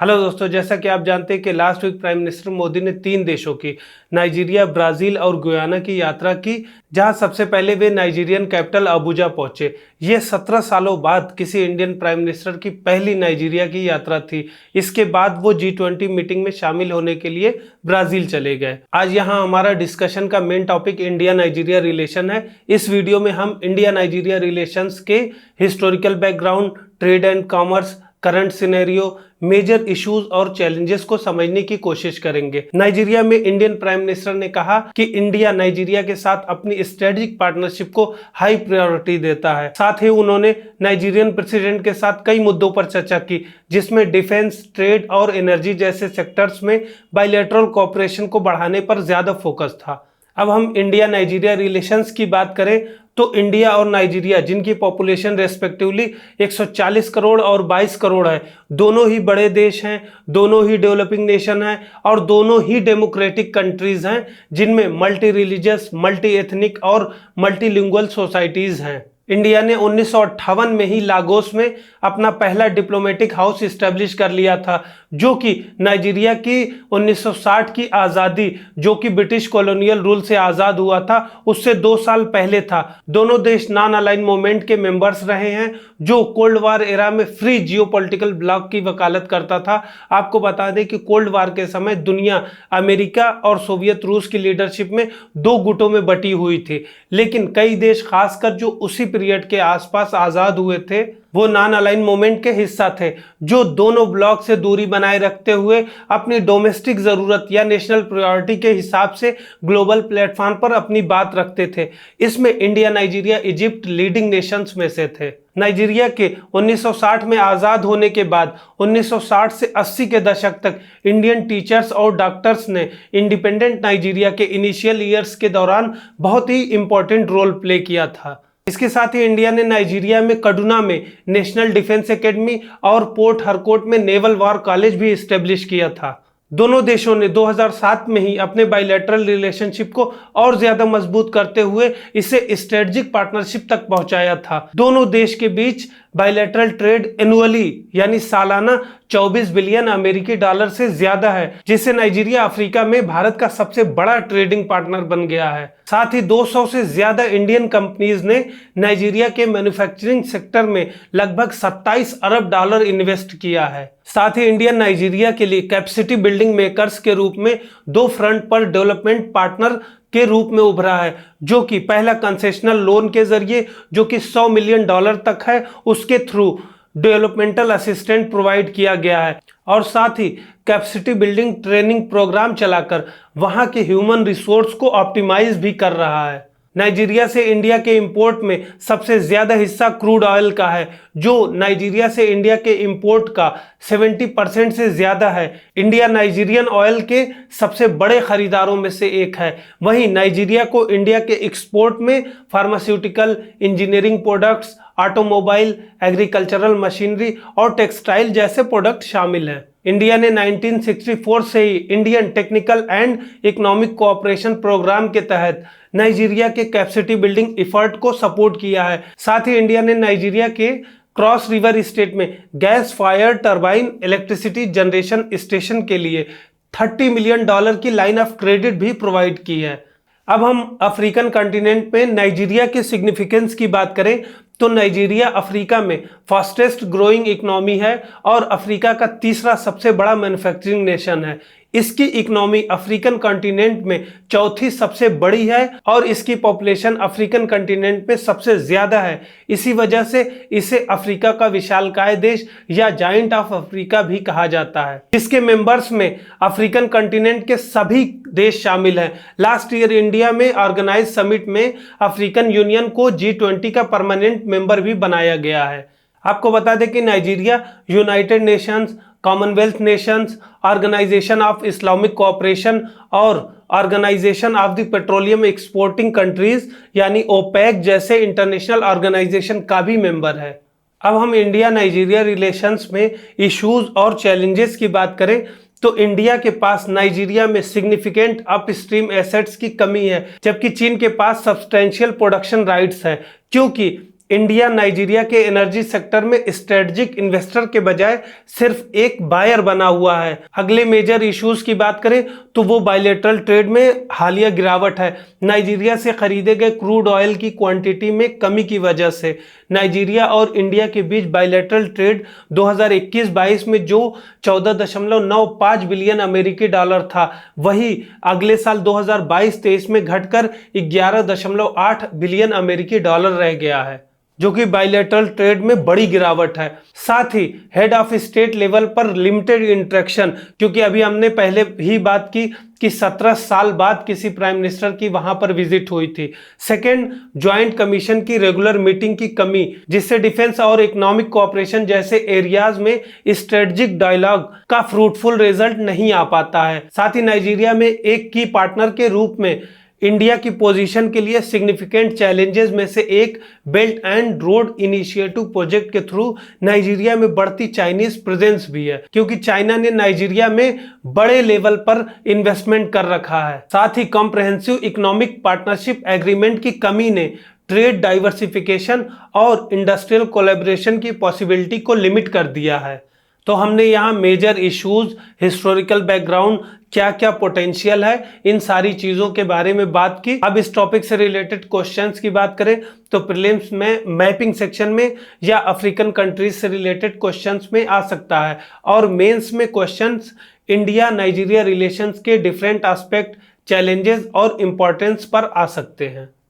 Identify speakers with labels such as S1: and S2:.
S1: Hello दोस्तों, जैसा कि आप जानते हैं कि last week prime minister Modi ने 3 देशों की नाइजीरिया, ब्राज़ील और गुयाना की यात्रा की, जहां सबसे पहले वे नाइजीरियन कैपिटल अबुजा पहुंचे। ये 17 सालों बाद किसी इंडियन प्राइम मिनिस्टर की पहली नाइजीरिया की यात्रा थी। इसके बाद वो G20 मीटिंग में शामिल होने के लिए ब्राज़ील चले गए। आज यहाँ हमारा डिस्कशन का main topic India Nigeria relation है। इस वीडियो में हम इंडिया नाइजीरिया रिलेशंस के historical background, trade and commerce, current scenario, major issues और चैलेंजेस को समझने की कोशिश करेंगे। नाइजीरिया में इंडियन प्राइम मिनिस्टर ने कहा कि इंडिया नाइजीरिया के साथ अपनी स्ट्रेटेजिक पार्टनरशिप को हाई प्रायोरिटी देता है। साथ ही उन्होंने नाइजीरियन प्रेसिडेंट के साथ कई मुद्दों पर चर्चा की, जिसमें डिफेंस, ट्रेड और एनर्जी जैसे सेक्टर्स में बायलैटरल कोऑपरेशन को बढ़ाने पर ज्यादा फोकस था। अब हम इंडिया नाइजीरिया रिलेशंस की बात करें तो इंडिया और नाइजीरिया, जिनकी पॉपुलेशन रेस्पेक्टिवली 140 करोड़ और 22 करोड़ है, दोनों ही बड़े देश हैं, दोनों ही डेवलपिंग नेशन हैं और दोनों ही डेमोक्रेटिक कंट्रीज हैं, जिनमें मल्टी रिलीजियस, मल्टी एथनिक और मल्टीलिंगुअल सोसाइटीज हैं। इंडिया ने 1958 में ही लागोस में अपना पहला डिप्लोमेटिक हाउस इस्टेब्लिश कर लिया था, जो कि नाइजीरिया की 1960 की आज़ादी, जो कि ब्रिटिश कॉलोनियल रूल से आज़ाद हुआ था, उससे 2 साल पहले था। दोनों देश नॉन अलाइन मूवमेंट के मेंबर्स रहे हैं, जो कोल्ड वार एरा में फ्री जियोपॉलिटिकल ब्लॉक की वकालत करता था। आपको बता दें कि कोल्ड वार के समय दुनिया अमेरिका और सोवियत रूस की लीडरशिप में 2 गुटों में बटी हुई थी, लेकिन कई देश, खासकर जो उसी पीरियड के आसपास आज़ाद हुए थे, वो नॉन अलाइन मूवमेंट के हिस्सा थे, जो दोनों ब्लॉक से दूरी बनाए रखते हुए अपनी डोमेस्टिक ज़रूरत या नेशनल प्रायोरिटी के हिसाब से ग्लोबल प्लेटफॉर्म पर अपनी बात रखते थे। इसमें India, Nigeria, Egypt leading Nations में से थे। नाइजीरिया के 1960 में आज़ाद होने के बाद 1960 से 80 के दशक तक इंडियन टीचर्स और डॉक्टर्स ने इंडिपेंडेंट नाइजीरिया के इनिशियल ईयर्स के दौरान बहुत ही इंपॉर्टेंट रोल प्ले किया था। इसके साथ ही इंडिया ने नाइजीरिया में kaduna में नेशनल डिफेंस एकेडमी और पोर्ट हरकोट में नेवल वार कॉलेज भी इस्टेब्लिश किया था। दोनों देशों ने 2007 में ही अपने बायलैटरल रिलेशनशिप को और ज्यादा मजबूत करते हुए इसे स्ट्रेटेजिक पार्टनरशिप तक पहुंचाया था। दोनों देश के बीच बायलैटरल ट्रेड एनुअली यानी सालाना 24 बिलियन अमेरिकी डॉलर से ज्यादा है, जिससे नाइजीरिया अफ्रीका में भारत का सबसे बड़ा ट्रेडिंग पार्टनर बन गया है। साथ ही 200 से ज्यादा इंडियन कंपनीज ने नाइजीरिया के मैन्युफैक्चरिंग सेक्टर में लगभग 27 अरब डॉलर इन्वेस्ट किया है। साथ ही इंडिया नाइजीरिया के लिए कैपेसिटी बिल्डिंग मेकर्स के रूप में 2 फ्रंट पर डेवलपमेंट पार्टनर के रूप में उभरा है, जो कि पहला कंसेशनल लोन के जरिए, जो कि $100 मिलियन तक है, उसके थ्रू डेवलपमेंटल असिस्टेंट प्रोवाइड किया गया है, और साथ ही कैपेसिटी बिल्डिंग ट्रेनिंग प्रोग्राम चलाकर वहां के ह्यूमन रिसोर्स को ऑप्टिमाइज भी कर रहा है। नाइजीरिया से इंडिया के इंपोर्ट में सबसे ज्यादा हिस्सा क्रूड ऑयल का है, जो नाइजीरिया से इंडिया के इंपोर्ट का 70% से ज्यादा है। इंडिया नाइजीरियन ऑयल के सबसे बड़े खरीदारों में से एक है। वहीं नाइजीरिया को इंडिया के एक्सपोर्ट में pharmaceutical, engineering products, automobile, agricultural machinery और टेक्सटाइल जैसे प्रोडक्ट शामिल हैं। इंडिया ने 1964 से ही Indian Technical and Economic Cooperation Programme के तहत नाइजीरिया के कैपेसिटी बिल्डिंग एफर्ट को सपोर्ट किया है। साथ ही इंडिया ने नाइजीरिया के क्रॉस रिवर स्टेट में gas fire turbine electricity generation station के लिए $30 मिलियन की लाइन ऑफ क्रेडिट भी प्रोवाइड की है। अब हम अफ्रीकन कॉन्टिनेंट में नाइजीरिया के सिग्निफिकेंस की बात करें तो नाइजीरिया अफ्रीका में फास्टेस्ट ग्रोइंग इकोनॉमी है और अफ्रीका का तीसरा सबसे बड़ा मैन्युफैक्चरिंग नेशन है। इसकी इकोनॉमी अफ्रीकन कॉन्टिनेंट में चौथी सबसे बड़ी है और इसकी पॉपुलेशन अफ्रीकन कॉन्टिनेंट में सबसे ज्यादा है। इसी वजह से इसे अफ्रीका का विशालकाय देश या जाइंट ऑफ अफ्रीका भी कहा जाता है। इसके मेंबर्स में अफ्रीकन कॉन्टिनेंट के सभी देश शामिल हैं। लास्ट ईयर इंडिया में ऑर्गेनाइज समिट में अफ्रीकन यूनियन को G20 का परमानेंट मेंबर भी बनाया गया है। आपको बता दें कि Nigeria United Nations, Commonwealth Nations, Organisation of Islamic Cooperation और Organisation of the Petroleum Exporting Countries यानी ओपेक जैसे इंटरनेशनल ऑर्गेनाइजेशन का भी मेंबर है। अब हम इंडिया नाइजीरिया रिलेशंस में इश्यूज और चैलेंजेस की बात करें तो इंडिया के पास नाइजीरिया में सिग्निफिकेंट अपस्ट्रीम एसेट्स की कमी है, जबकि चीन के पास सब्सटेंशियल प्रोडक्शन राइट्स है, क्योंकि इंडिया नाइजीरिया के एनर्जी सेक्टर में स्ट्रेटजिक इन्वेस्टर के बजाय सिर्फ एक बायर बना हुआ है। अगले मेजर इश्यूज की बात करें तो वो बायलैटरल ट्रेड में हालिया गिरावट है। नाइजीरिया से खरीदे गए क्रूड ऑयल की क्वांटिटी में कमी की वजह से नाइजीरिया और इंडिया के बीच बायलैटरल ट्रेड 2021-22 में जो 14.95 बिलियन अमेरिकी डॉलर था, वही अगले साल 2022-23 में घटकर 11.8 बिलियन अमेरिकी डॉलर रह गया है, जो कि बायलैटरल ट्रेड में बड़ी गिरावट है। साथ ही हेड ऑफ स्टेट लेवल पर लिमिटेड इंटरेक्शन, क्योंकि अभी हमने पहले ही बात की कि 17 साल बाद किसी प्राइम मिनिस्टर की वहां पर विजिट हुई थी। सेकंड, ज्वाइंट कमीशन की रेगुलर मीटिंग की कमी, जिससे डिफेंस और इकोनॉमिक कोऑपरेशन जैसे एरियाज में स्ट्रेटजिक डायलॉग का फ्रूटफुल रिजल्ट नहीं आ पाता है। साथ ही नाइजीरिया में एक की पार्टनर के रूप में इंडिया की पोजीशन के लिए सिग्निफिकेंट चैलेंजेस में से एक belt and road initiative project के थ्रू नाइजीरिया में बढ़ती चाइनीज प्रेजेंस भी है, क्योंकि चाइना ने नाइजीरिया में बड़े लेवल पर इन्वेस्टमेंट कर रखा है। साथ ही कॉम्प्रहेंसिव इकोनॉमिक पार्टनरशिप एग्रीमेंट की कमी ने ट्रेड डाइवर्सिफिकेशन और इंडस्ट्रियल कोलैबोरेशन की पॉसिबिलिटी को लिमिट कर दिया है। तो हमने यहाँ मेजर इश्यूज, हिस्टोरिकल बैकग्राउंड, क्या क्या पोटेंशियल है, इन सारी चीजों के बारे में बात की। अब इस टॉपिक से रिलेटेड क्वेश्चंस की बात करें तो प्रीलिम्स में मैपिंग सेक्शन में या अफ्रीकन कंट्रीज से रिलेटेड क्वेश्चंस में आ सकता है, और मेंस में क्वेश्चंस इंडिया नाइजीरिया रिलेशंस के डिफरेंट एस्पेक्ट, चैलेंजेस और इंपॉर्टेंस पर आ सकते हैं।